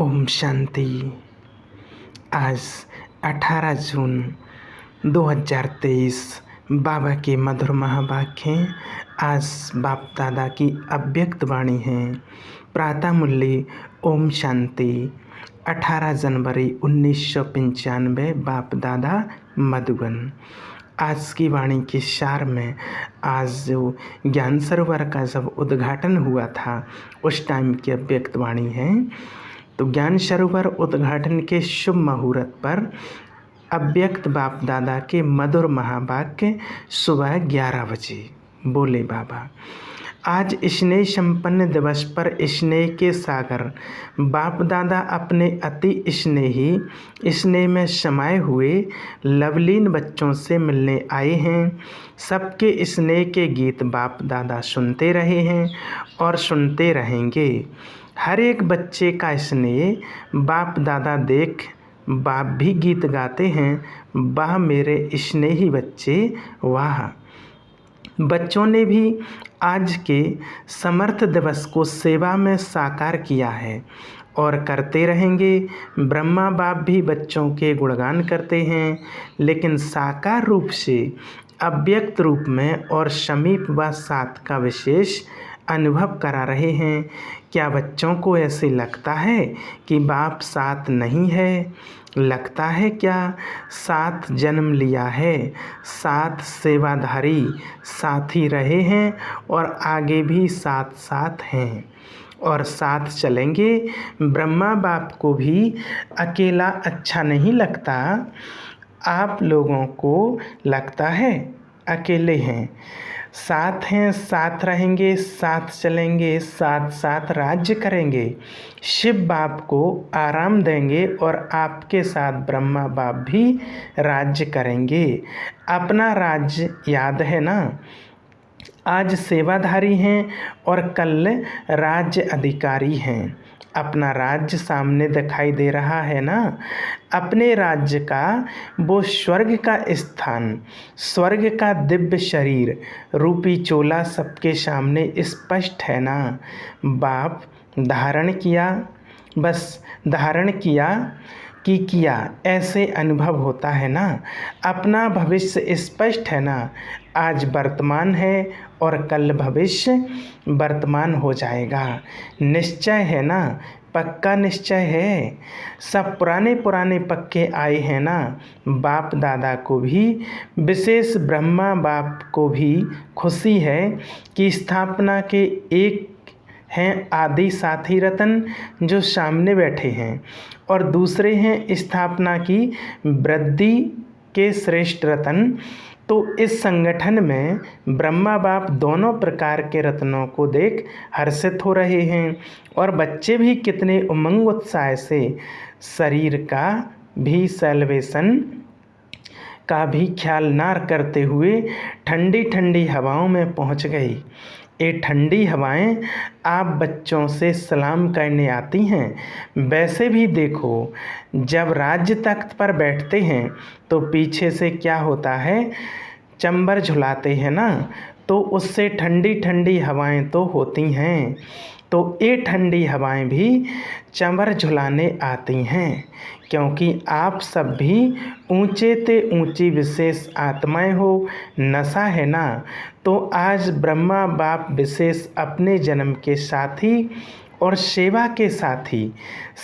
ओम शांति। आज 18 जून 2023 बाबा के मधुर महावाक्य हैं। आज बाप दादा की अव्यक्त वाणी है। प्रातः मुरली ओम शांति 18 जनवरी 1995 बाप दादा मधुबन। आज की वाणी के सार में आज जो ज्ञान सरोवर का जब उद्घाटन हुआ था उस टाइम की अव्यक्त वाणी है। तो ज्ञान सरोवर उद्घाटन के शुभ मुहूर्त पर अव्यक्त बाप दादा के मधुर महावाक्य सुबह 11 बजे बोले बाबा। आज स्नेह संपन्न दिवस पर स्नेह के सागर बाप दादा अपने अति स्नेह में समाये हुए लवलीन बच्चों से मिलने आए हैं। सबके स्नेह के गीत बाप दादा सुनते रहे हैं और सुनते रहेंगे। हर एक बच्चे का स्नेह बाप दादा देख बाप भी गीत गाते हैं, वाह मेरे स्नेही बच्चे वाह। बच्चों ने भी आज के समर्थ दिवस को सेवा में साकार किया है और करते रहेंगे। ब्रह्मा बाप भी बच्चों के गुणगान करते हैं, लेकिन साकार रूप से अव्यक्त रूप में और समीप व साथ का विशेष अनुभव करा रहे हैं। क्या बच्चों को ऐसे लगता है कि बाप साथ नहीं है? लगता है क्या? साथ जन्म लिया है, साथ सेवाधारी साथी रहे हैं और आगे भी साथ साथ हैं और साथ चलेंगे। ब्रह्मा बाप को भी अकेला अच्छा नहीं लगता। आप लोगों को लगता है अकेले हैं। साथ हैं, साथ रहेंगे, साथ चलेंगे, साथ साथ राज्य करेंगे। शिव बाप को आराम देंगे और आपके साथ ब्रह्मा बाप भी राज्य करेंगे। अपना राज्य याद है ना? आज सेवाधारी हैं और कल राज्य अधिकारी हैं। अपना राज्य सामने दिखाई दे रहा है ना? अपने राज्य का वो स्वर्ग का स्थान, स्वर्ग का दिव्य शरीर रूपी चोला सबके सामने स्पष्ट है ना? बाप धारण किया, बस धारण किया कि किया ऐसे अनुभव होता है ना? अपना भविष्य स्पष्ट है ना? आज वर्तमान है और कल भविष्य वर्तमान हो जाएगा। निश्चय है ना? पक्का निश्चय है। सब पुराने पक्के आए हैं ना? बाप दादा को भी, विशेष ब्रह्मा बाप को भी खुशी है कि स्थापना के एक हैं आदि साथी रतन जो सामने बैठे हैं और दूसरे हैं स्थापना की वृद्धि के श्रेष्ठ रतन। तो इस संगठन में ब्रह्मा बाप दोनों प्रकार के रत्नों को देख हर्षित हो रहे हैं और बच्चे भी कितने उमंग उत्साह से शरीर का भी सेलिब्रेशन का भी ख्याल ना करते हुए ठंडी ठंडी हवाओं में पहुंच गई। ये ठंडी हवाएं आप बच्चों से सलाम करने आती हैं। वैसे भी देखो, जब राज्य तख्त पर बैठते हैं तो पीछे से क्या होता है? चंबर झुलाते हैं ना? तो उससे ठंडी ठंडी हवाएं तो होती हैं। तो ये ठंडी हवाएं भी चंबर झुलाने आती हैं, क्योंकि आप सब भी ऊंचे ते ऊंची विशेष आत्माएं हो। नशा है ना? तो आज ब्रह्मा बाप विशेष अपने जन्म के साथी और सेवा के साथी,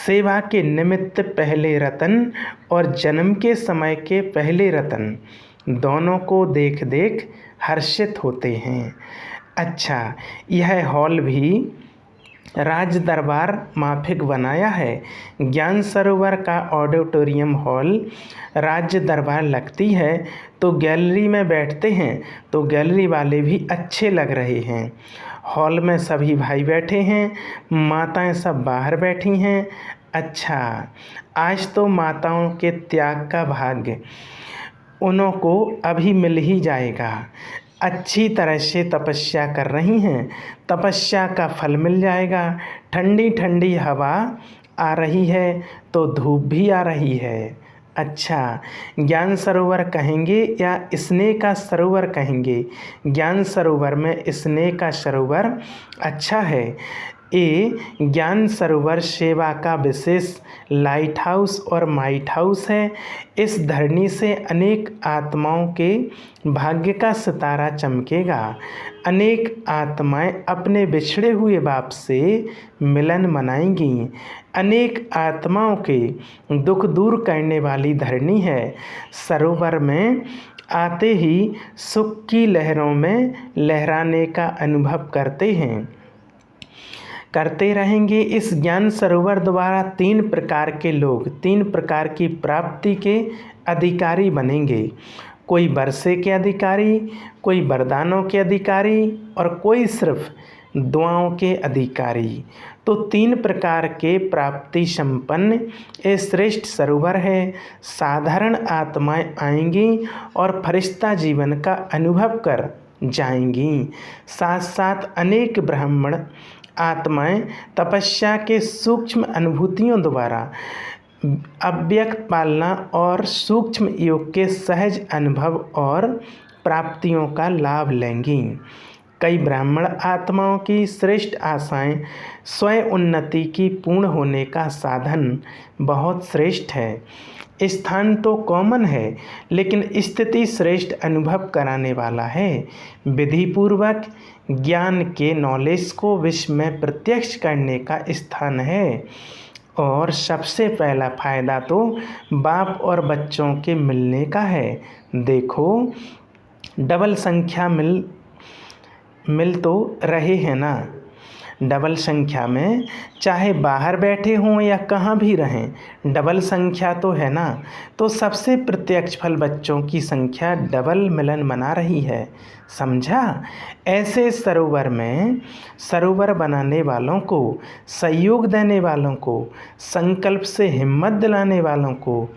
सेवा के निमित्त पहले रतन और जन्म के समय के पहले रतन दोनों को देख देख हर्षित होते हैं। अच्छा, यह हॉल भी राज दरबार माफिक बनाया है। ज्ञान सरोवर का ऑडिटोरियम हॉल राज्य दरबार लगती है। तो गैलरी में बैठते हैं तो गैलरी वाले भी अच्छे लग रहे हैं। हॉल में सभी भाई बैठे हैं, माताएं सब बाहर बैठी हैं। अच्छा, आज तो माताओं के त्याग का भाग्य उन्हों को अभी मिल ही जाएगा। अच्छी तरह से तपस्या कर रही हैं, तपस्या का फल मिल जाएगा। ठंडी ठंडी हवा आ रही है तो धूप भी आ रही है। अच्छा, ज्ञान सरोवर कहेंगे या स्नेह का सरोवर कहेंगे? ज्ञान सरोवर में स्नेह का सरोवर अच्छा है। ये ज्ञान सरोवर सेवा का विशेष लाइट हाउस और माइट हाउस है। इस धरनी से अनेक आत्माओं के भाग्य का सितारा चमकेगा। अनेक आत्माएं अपने बिछड़े हुए बाप से मिलन मनाएंगी। अनेक आत्माओं के दुख दूर करने वाली धरनी है। सरोवर में आते ही सुख की लहरों में लहराने का अनुभव करते रहेंगे। इस ज्ञान सरोवर द्वारा 3 प्रकार के लोग 3 प्रकार की प्राप्ति के अधिकारी बनेंगे। कोई वर्षे के अधिकारी, कोई वरदानों के अधिकारी और कोई सिर्फ दुआओं के अधिकारी। तो 3 प्रकार के प्राप्ति संपन्न ये श्रेष्ठ सरोवर है। साधारण आत्माएं आएंगी और फरिश्ता जीवन का अनुभव कर जाएंगी। साथ साथ अनेक ब्राह्मण आत्माएं तपस्या के सूक्ष्म अनुभूतियों द्वारा अव्यक्त पालना और सूक्ष्म योग के सहज अनुभव और प्राप्तियों का लाभ लेंगी। कई ब्राह्मण आत्माओं की श्रेष्ठ आशाएं स्वयं उन्नति की पूर्ण होने का साधन बहुत श्रेष्ठ है। स्थान तो कॉमन है, लेकिन स्थिति श्रेष्ठ अनुभव कराने वाला है। विधि पूर्वक ज्ञान के नॉलेज को विश्व में प्रत्यक्ष करने का स्थान है। और सबसे पहला फायदा तो बाप और बच्चों के मिलने का है। देखो, डबल संख्या मिल तो रहे हैं ना। डबल संख्या में चाहे बाहर बैठे हों या कहाँ भी रहें, डबल संख्या तो है ना। तो सबसे प्रत्यक्ष फल बच्चों की संख्या डबल मिलन मना रही है। समझा? ऐसे सरोवर बनाने वालों को, सहयोग देने वालों को, संकल्प से हिम्मत दिलाने वालों को,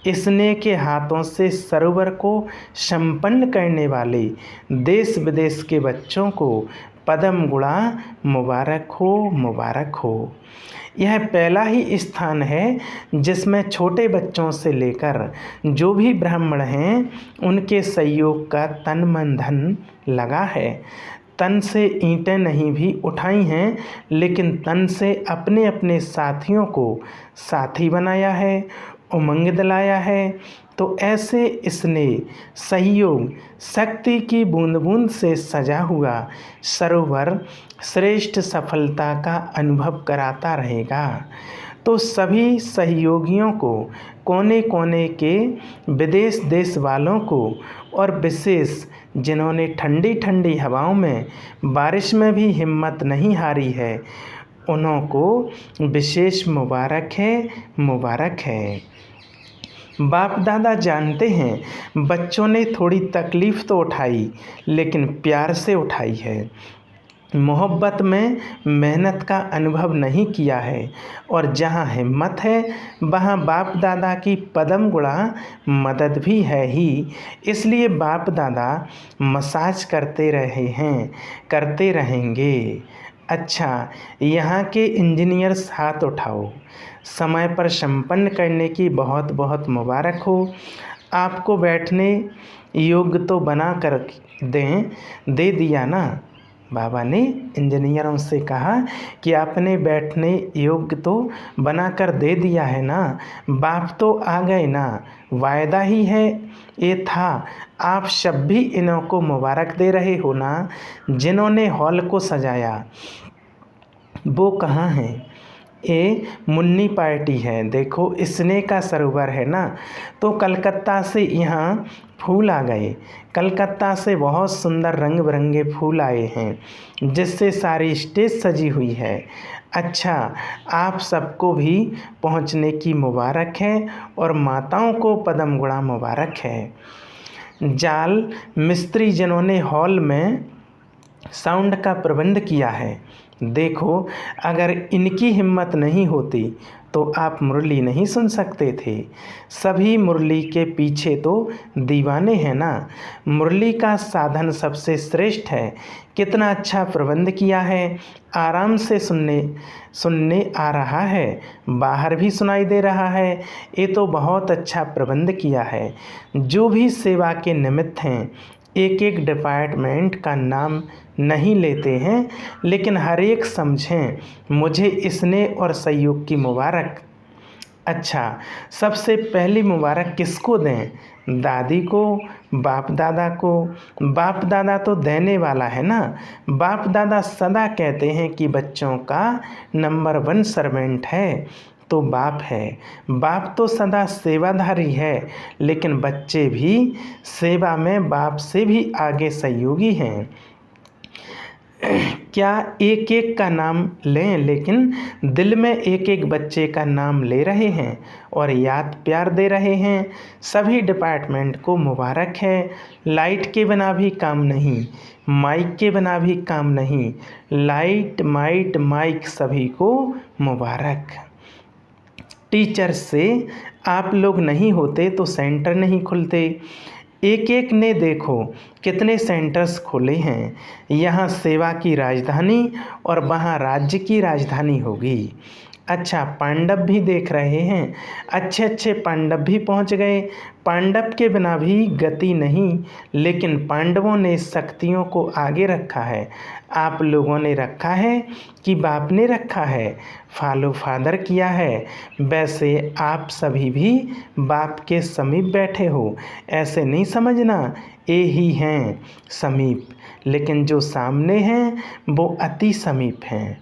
स्नेह के हाथों से सरोवर को संपन्न करने वाले देश विदेश के बच्चों को पदम गुणा मुबारक हो, मुबारक हो। यह पहला ही स्थान है जिसमें छोटे बच्चों से लेकर जो भी ब्राह्मण हैं उनके सहयोग का तन मन धन लगा है। तन से ईंटें नहीं भी उठाई हैं, लेकिन तन से अपने अपने साथियों को साथी बनाया है, उमंग दिलाया है। तो ऐसे स्नेह, सहयोग, शक्ति की बूंद बूंद से सजा हुआ सरोवर श्रेष्ठ सफलता का अनुभव कराता रहेगा। तो सभी सहयोगियों को, कोने कोने के विदेश देश वालों को और विशेष जिन्होंने ठंडी ठंडी हवाओं में, बारिश में भी हिम्मत नहीं हारी है, उन्हों को विशेष मुबारक है, मुबारक है। बाप दादा जानते हैं बच्चों ने थोड़ी तकलीफ़ तो उठाई, लेकिन प्यार से उठाई है। मोहब्बत में मेहनत का अनुभव नहीं किया है। और जहाँ हिम्मत है वहाँ बाप दादा की पदम गुणा मदद भी है ही। इसलिए बाप दादा मसाज करते रहे हैं, करते रहेंगे। अच्छा, यहाँ के इंजीनियर्स हाथ उठाओ। समय पर संपन्न करने की बहुत बहुत मुबारक हो। आपको बैठने योग्य तो बना कर दे दिया ना। बाबा ने इंजीनियरों से कहा कि आपने बैठने योग्य तो बना कर दे दिया है ना। बाप तो आ गए ना, वायदा ही है ये था। आप सब भी इन्हों को मुबारक दे रहे हो ना। जिन्होंने हॉल को सजाया वो कहाँ हैं? ये मुन्नी पार्टी है। देखो, स्नेह का सरोवर है ना। तो कलकत्ता से यहाँ फूल आ गए। कलकत्ता से बहुत सुंदर रंग बिरंगे फूल आए हैं, जिससे सारी स्टेज सजी हुई है। अच्छा, आप सबको भी पहुँचने की मुबारक है और माताओं को पदम गुणा मुबारक है। जाल मिस्त्री जिन्होंने हॉल में साउंड का प्रबंध किया है, देखो, अगर इनकी हिम्मत नहीं होती तो आप मुरली नहीं सुन सकते थे। सभी मुरली के पीछे तो दीवाने हैं ना। मुरली का साधन सबसे श्रेष्ठ है। कितना अच्छा प्रबंध किया है। आराम से सुनने आ रहा है, बाहर भी सुनाई दे रहा है। ये तो बहुत अच्छा प्रबंध किया है। जो भी सेवा के निमित्त हैं एक एक डिपार्टमेंट का नाम नहीं लेते हैं, लेकिन हर एक समझें मुझे स्नेह और सहयोग की मुबारक। अच्छा, सबसे पहली मुबारक किसको दें? दादी को, बाप दादा को? बाप दादा तो देने वाला है ना। बाप दादा सदा कहते हैं कि बच्चों का नंबर 1 सर्वेंट है तो बाप है। बाप तो सदा सेवाधारी है, लेकिन बच्चे भी सेवा में बाप से भी आगे सहयोगी हैं। क्या एक एक का नाम लें, लेकिन दिल में एक एक बच्चे का नाम ले रहे हैं और याद प्यार दे रहे हैं। सभी डिपार्टमेंट को मुबारक है। लाइट के बिना भी काम नहीं, माइक के बिना भी काम नहीं। लाइट, माइट, माइक सभी को मुबारक। टीचर से आप लोग नहीं होते तो सेंटर नहीं खुलते। एक एक ने देखो कितने सेंटर्स खोले हैं। यहाँ सेवा की राजधानी और वहाँ राज्य की राजधानी होगी। अच्छा, पांडव भी देख रहे हैं। अच्छे अच्छे पांडव भी पहुँच गए। पांडव के बिना भी गति नहीं, लेकिन पांडवों ने शक्तियों को आगे रखा है। आप लोगों ने रखा है कि बाप ने रखा है? फॉलो फादर किया है। वैसे आप सभी भी बाप के समीप बैठे हो, ऐसे नहीं समझना ये ही हैं समीप, लेकिन जो सामने हैं वो अति समीप हैं।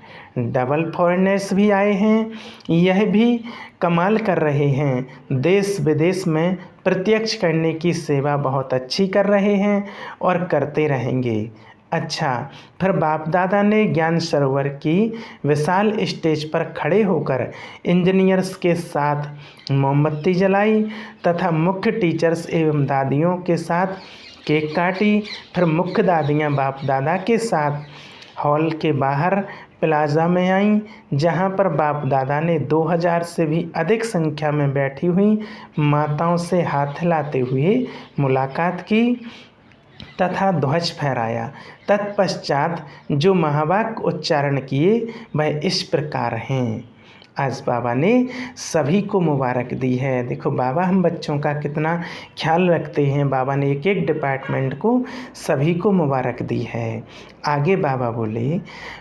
डबल फॉरेनर्स भी आए हैं, यह भी कमाल कर रहे हैं। देश विदेश में प्रत्यक्ष करने की सेवा बहुत अच्छी कर रहे हैं और करते रहेंगे। अच्छा, फिर बाप दादा ने ज्ञान सरोवर की विशाल स्टेज पर खड़े होकर इंजीनियर्स के साथ मोमबत्ती जलाई तथा मुख्य टीचर्स एवं दादियों के साथ केक काटी। फिर मुख्य दादियाँ बाप दादा के साथ हॉल के बाहर प्लाजा में आईं, जहां पर बाप दादा ने 2000 से भी अधिक संख्या में बैठी हुई माताओं से हाथ हिलाते हुए मुलाकात की तथा ध्वज फहराया। तत्पश्चात जो महावाक्य उच्चारण किए वह इस प्रकार हैं। आज बाबा ने सभी को मुबारक दी है। देखो बाबा हम बच्चों का कितना ख्याल रखते हैं। बाबा ने एक एक डिपार्टमेंट को सभी को मुबारक दी है। आगे बाबा बोले,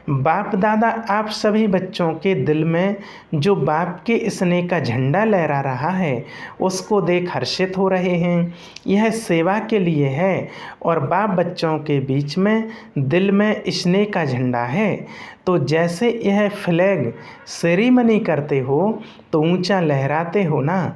बाप दादा आप सभी बच्चों के दिल में जो बाप के स्नेह का झंडा लहरा रहा है उसको देख हर्षित हो रहे हैं। यह सेवा के लिए है और बाप बच्चों के बीच में दिल में स्नेह का झंडा है। तो जैसे यह फ्लैग सेरेमनी करते हो तो ऊंचा लहराते हो ना,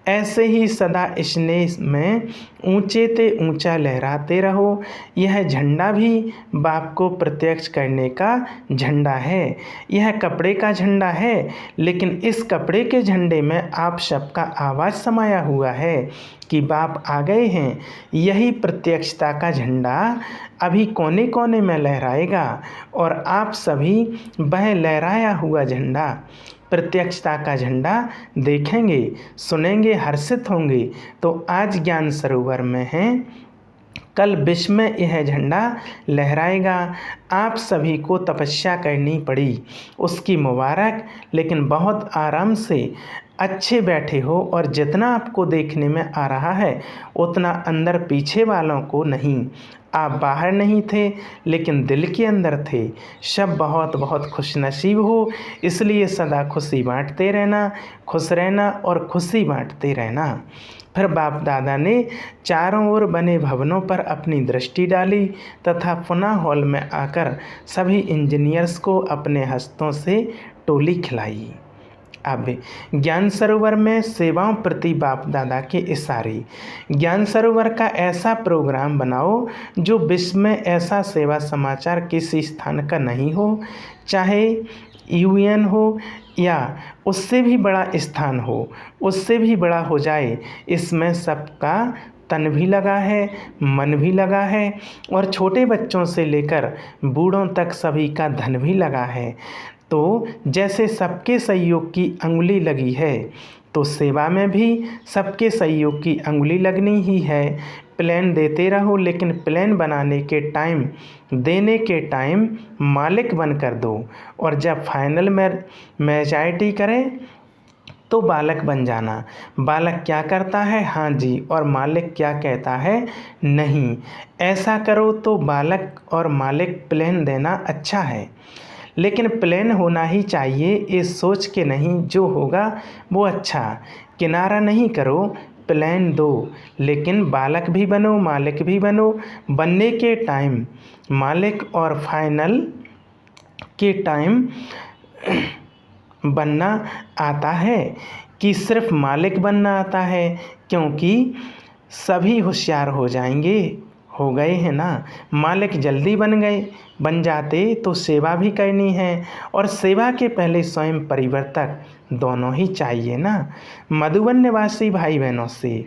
ऐसे ही सदा स्नेह में ऊंचे ते ऊंचा लहराते रहो। यह झंडा भी बाप को प्रत्यक्ष करने का झंडा है। यह कपड़े का झंडा है, लेकिन इस कपड़े के झंडे में आप सबका आवाज़ समाया हुआ है कि बाप आ गए हैं। यही प्रत्यक्षता का झंडा अभी कोने कोने में लहराएगा और आप सभी वह लहराया हुआ झंडा, प्रत्यक्षता का झंडा देखेंगे, सुनेंगे, हर्षित होंगे। तो आज ज्ञान सरोवर में हैं, कल विश्व में यह झंडा लहराएगा। आप सभी को तपस्या करनी पड़ी, उसकी मुबारक, लेकिन बहुत आराम से अच्छे बैठे हो और जितना आपको देखने में आ रहा है उतना अंदर पीछे वालों को नहीं। आप बाहर नहीं थे लेकिन दिल के अंदर थे। सब बहुत बहुत खुशनसीब हो, इसलिए सदा खुशी बांटते रहना, खुश रहना और खुशी बांटते रहना। फिर बाप दादा ने चारों ओर बने भवनों पर अपनी दृष्टि डाली तथा पुनः हॉल में आकर सभी इंजीनियर्स को अपने हस्तों से टोली खिलाई। अब ज्ञान सरोवर में सेवाओं प्रति बाप दादा के इशारे। ज्ञान सरोवर का ऐसा प्रोग्राम बनाओ जो विश्व में ऐसा सेवा समाचार किसी स्थान का नहीं हो, चाहे यूएन हो या उससे भी बड़ा स्थान हो, उससे भी बड़ा हो जाए। इसमें सबका तन भी लगा है, मन भी लगा है और छोटे बच्चों से लेकर बूढ़ों तक सभी का धन भी लगा है। तो जैसे सबके सहयोग की अंगुली लगी है तो सेवा में भी सबके सहयोग की अंगुली लगनी ही है। प्लान देते रहो, लेकिन प्लान बनाने के टाइम, देने के टाइम मालिक बनकर दो और जब फाइनल में मेजॉरिटी करें तो बालक बन जाना। बालक क्या करता है, हाँ जी, और मालिक क्या कहता है, नहीं। ऐसा करो तो बालक और मालिक प्लेन देना अच्छा है, लेकिन प्लेन होना ही चाहिए, ये सोच के नहीं जो होगा वो अच्छा। किनारा नहीं करो, प्लेन दो, लेकिन बालक भी बनो मालिक भी बनो। बनने के टाइम मालिक और फाइनल के टाइम बनना आता है कि सिर्फ मालिक बनना आता है, क्योंकि सभी होशियार हो गए हैं ना। मालिक जल्दी बन जाते तो सेवा भी करनी है, और सेवा के पहले स्वयं परिवर्तक दोनों ही चाहिए ना। मधुबन निवासी भाई बहनों से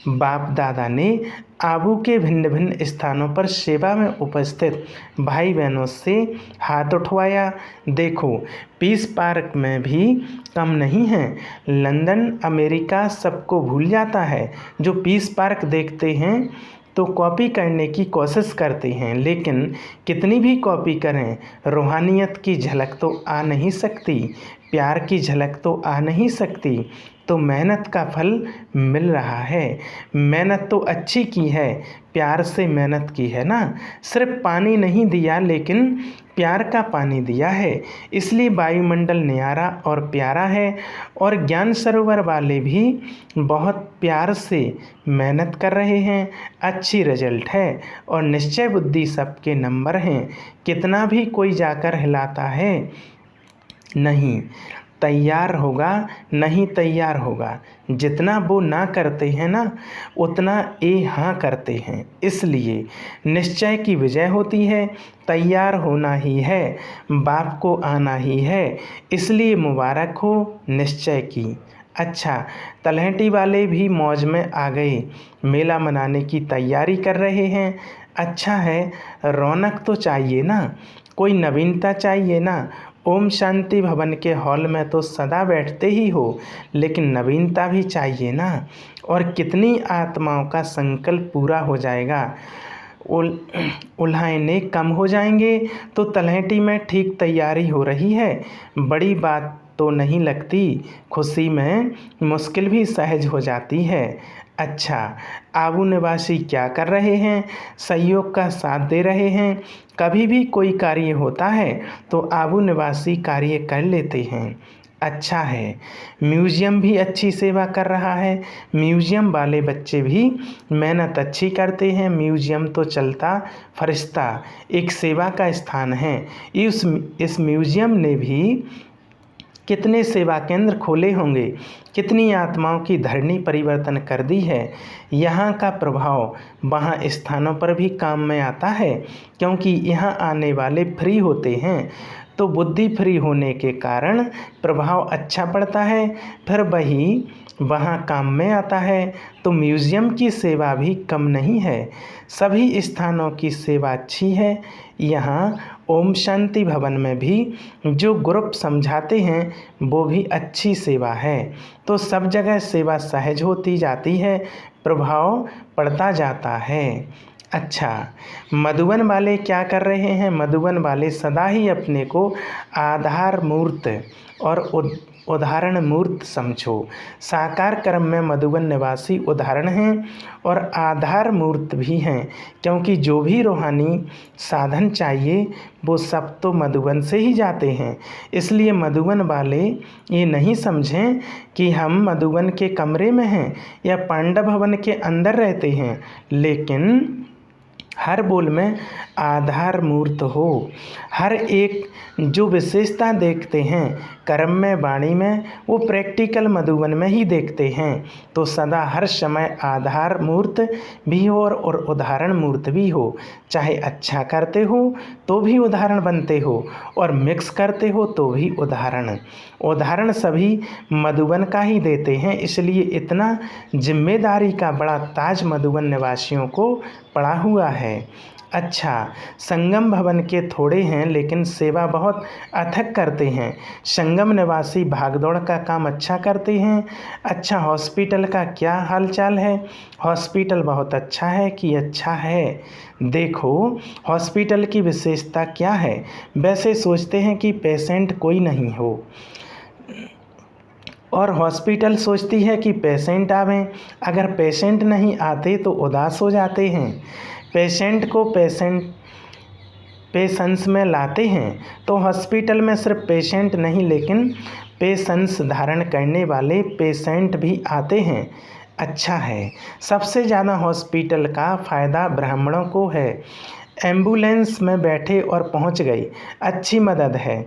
बाप दादा ने आबू के भिन्न भिन्न स्थानों पर सेवा में उपस्थित भाई बहनों से हाथ उठवाया। देखो, पीस पार्क में भी कम नहीं है। लंदन अमेरिका सबको भूल जाता है। जो पीस पार्क देखते हैं तो कॉपी करने की कोशिश करते हैं, लेकिन कितनी भी कॉपी करें रूहानियत की झलक तो आ नहीं सकती, प्यार की झलक तो आ नहीं सकती। तो मेहनत का फल मिल रहा है। मेहनत तो अच्छी की है, प्यार से मेहनत की है ना। सिर्फ पानी नहीं दिया, लेकिन प्यार का पानी दिया है, इसलिए वायुमंडल न्यारा और प्यारा है। और ज्ञान सरोवर वाले भी बहुत प्यार से मेहनत कर रहे हैं, अच्छी रिजल्ट है, और निश्चय बुद्धि सबके नंबर हैं। कितना भी कोई जाकर हिलाता है नहीं तैयार होगा। जितना वो ना करते हैं ना, उतना ये हाँ करते हैं। इसलिए निश्चय की विजय होती है। तैयार होना ही है, बाप को आना ही है, इसलिए मुबारक हो निश्चय की। अच्छा, तलहटी वाले भी मौज में आ गए, मेला मनाने की तैयारी कर रहे हैं। अच्छा है, रौनक तो चाहिए ना, कोई नवीनता चाहिए ना। ओम शांति भवन के हॉल में तो सदा बैठते ही हो, लेकिन नवीनता भी चाहिए ना। और कितनी आत्माओं का संकल्प पूरा हो जाएगा, उल्हाने कम हो जाएंगे। तो तलहटी में ठीक तैयारी हो रही है, बड़ी बात तो नहीं लगती, खुशी में मुश्किल भी सहज हो जाती है। अच्छा, आबू निवासी क्या कर रहे हैं, सहयोग का साथ दे रहे हैं। कभी भी कोई कार्य होता है तो आबू निवासी कार्य कर लेते हैं। अच्छा है, म्यूज़ियम भी अच्छी सेवा कर रहा है। म्यूज़ियम वाले बच्चे भी मेहनत अच्छी करते हैं। म्यूज़ियम तो चलता फरिश्ता एक सेवा का स्थान है। इस म्यूज़ियम ने भी कितने सेवा केंद्र खोले होंगे, कितनी आत्माओं की धरनी परिवर्तन कर दी है। यहाँ का प्रभाव वहाँ स्थानों पर भी काम में आता है, क्योंकि यहाँ आने वाले फ्री होते हैं, तो बुद्धि फ्री होने के कारण प्रभाव अच्छा पड़ता है, फिर वही वहाँ काम में आता है। तो म्यूज़ियम की सेवा भी कम नहीं है, सभी स्थानों की सेवा अच्छी है। यहाँ ओम शांति भवन में भी जो ग्रुप समझाते हैं वो भी अच्छी सेवा है। तो सब जगह सेवा सहज होती जाती है, प्रभाव पड़ता जाता है। अच्छा, मधुबन वाले क्या कर रहे हैं, मधुबन वाले सदा ही अपने को आधार मूर्त और उदाहरण मूर्त समझो। साकार कर्म में मधुबन निवासी उदाहरण हैं और आधार मूर्त भी हैं, क्योंकि जो भी रूहानी साधन चाहिए वो सब तो मधुबन से ही जाते हैं। इसलिए मधुबन वाले ये नहीं समझें कि हम मधुबन के कमरे में हैं या पांडव भवन के अंदर रहते हैं, लेकिन हर बोल में आधार मूर्त हो। हर एक जो विशेषता देखते हैं कर्म में वाणी में, वो प्रैक्टिकल मधुबन में ही देखते हैं। तो सदा हर समय आधार मूर्त भी हो और उदाहरण मूर्त भी हो। चाहे अच्छा करते हो तो भी उदाहरण बनते हो, और मिक्स करते हो तो भी उदाहरण सभी मधुबन का ही देते हैं। इसलिए इतना जिम्मेदारी का बड़ा ताज मधुबन निवासियों को पड़ा हुआ है। अच्छा, संगम भवन के थोड़े हैं, लेकिन सेवा बहुत अथक करते हैं। संगम निवासी भागदौड़ का काम अच्छा करते हैं। अच्छा, हॉस्पिटल का क्या हालचाल है? हॉस्पिटल बहुत अच्छा है कि अच्छा है। देखो, हॉस्पिटल की विशेषता क्या है? वैसे सोचते हैं कि पेशेंट कोई नहीं हो, और हॉस्पिटल सोचती है कि पेशेंट आवें। अगर पेशेंट नहीं आते तो उदास हो जाते हैं। पेशेंट को पेशेंस में लाते हैं। तो हॉस्पिटल में सिर्फ पेशेंट नहीं लेकिन पेशेंस धारण करने वाले पेशेंट भी आते हैं। अच्छा है, सबसे ज़्यादा हॉस्पिटल का फ़ायदा ब्राह्मणों को है। एम्बुलेंस में बैठे और पहुंच गई, अच्छी मदद है।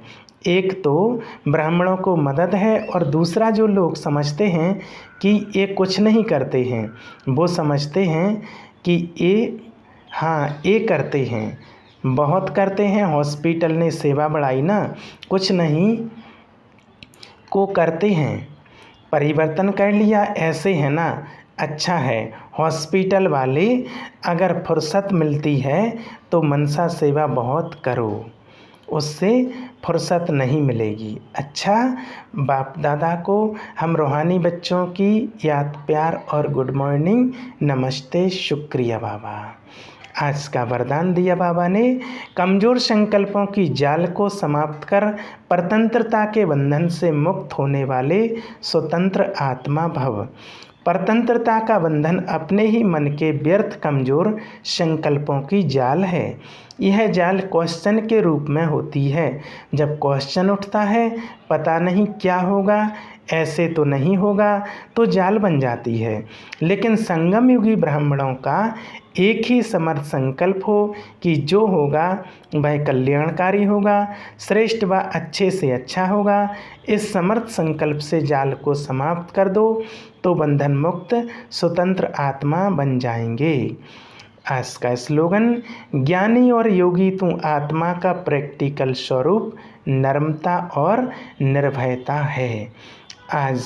एक तो ब्राह्मणों को मदद है और दूसरा जो लोग समझते हैं कि ये कुछ नहीं करते हैं, वो समझते हैं कि ये करते हैं, बहुत करते हैं। हॉस्पिटल ने सेवा बढ़ाई ना, कुछ नहीं को करते हैं, परिवर्तन कर लिया, ऐसे है ना। अच्छा है, हॉस्पिटल वाले अगर फुर्सत मिलती है तो मनसा सेवा बहुत करो, उससे फुर्सत नहीं मिलेगी। अच्छा, बाप दादा को हम रूहानी बच्चों की याद, प्यार और गुड मॉर्निंग, नमस्ते, शुक्रिया बाबा। आज का वरदान दिया बाबा ने, कमज़ोर संकल्पों की जाल को समाप्त कर परतंत्रता के बंधन से मुक्त होने वाले स्वतंत्र आत्मा भव। परतंत्रता का बंधन अपने ही मन के व्यर्थ कमज़ोर संकल्पों की जाल है। यह जाल क्वेश्चन के रूप में होती है। जब क्वेश्चन उठता है, पता नहीं क्या होगा, ऐसे तो नहीं होगा, तो जाल बन जाती है। लेकिन संगम युगी ब्राह्मणों का एक ही समर्थ संकल्प हो कि जो होगा वह कल्याणकारी होगा, श्रेष्ठ व अच्छे से अच्छा होगा। इस समर्थ संकल्प से जाल को समाप्त कर दो तो बंधन मुक्त स्वतंत्र आत्मा बन जाएंगे। आज का स्लोगन, ज्ञानी और योगी तू आत्मा का प्रैक्टिकल स्वरूप नम्रता और निर्भयता है। आज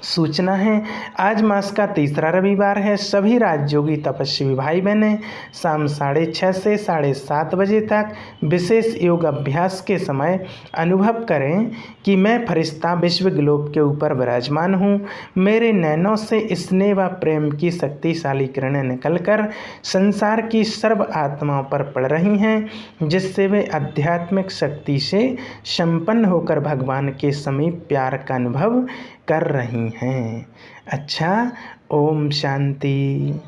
सूचना है, आज मास का तीसरा रविवार है। सभी राजयोगी तपस्वी भाई बहनें शाम 6:30 से 7:30 बजे तक विशेष योग अभ्यास के समय अनुभव करें कि मैं फरिश्ता विश्व ग्लोब के ऊपर विराजमान हूँ। मेरे नैनों से स्नेह व प्रेम की शक्तिशाली किरणें निकलकर संसार की सर्व आत्माओं पर पड़ रही हैं, जिससे वे आध्यात्मिक शक्ति से संपन्न होकर भगवान के समीप प्यार का अनुभव कर रही हैं। अच्छा, ओम शांति।